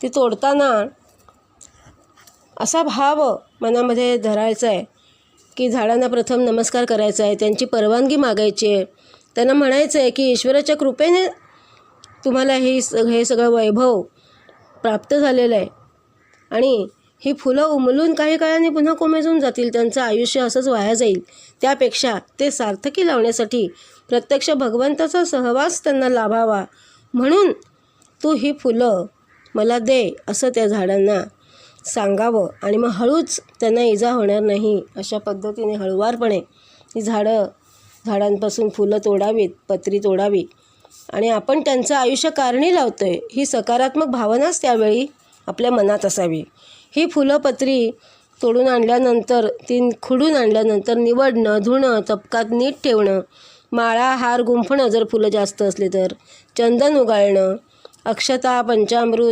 ती तोडताना असा भाव मनामध्ये धरायचा आहे की झाडांना प्रथम नमस्कार करायचा आहे, त्यांची परवानगी मागायची आहे, त्यांना म्हणायचं आहे की ईश्वराच्या कृपेने तुम्हाला हे सगळं वैभव प्राप्त झालेलं आहे आणि ही फुलं उमलून काही काळाने पुन्हा कोमेजून जातील, त्यांचं आयुष्य असंच वाया जाईल. त्यापेक्षा ते सार्थकी लावण्यासाठी प्रत्यक्ष भगवंताचा सहवास त्यांना लाभावा म्हणून तू ही फुलं मला दे असं त्या झाडांना सांगावं आणि मग हळूच त्यांना इजा होणार नाही अशा पद्धतीने हळुवारपणे ही झाडांपासून फुलं तोडावीत, पत्री तोडावी आणि आपण त्यांचं आयुष्य कारणी लावतो आहे ही सकारात्मक भावनाच त्यावेळी आपल्या मनात असावी. ही फुलं पत्री तोडून आणल्यानंतर ती खुडून आणल्यानंतर निवडणं, धुणं, तबकात नीट ठेवणं, माळा हार गुंफणं जर फुलं जास्त असली तर, चंदन उगाळणं, अक्षता, पंचामृत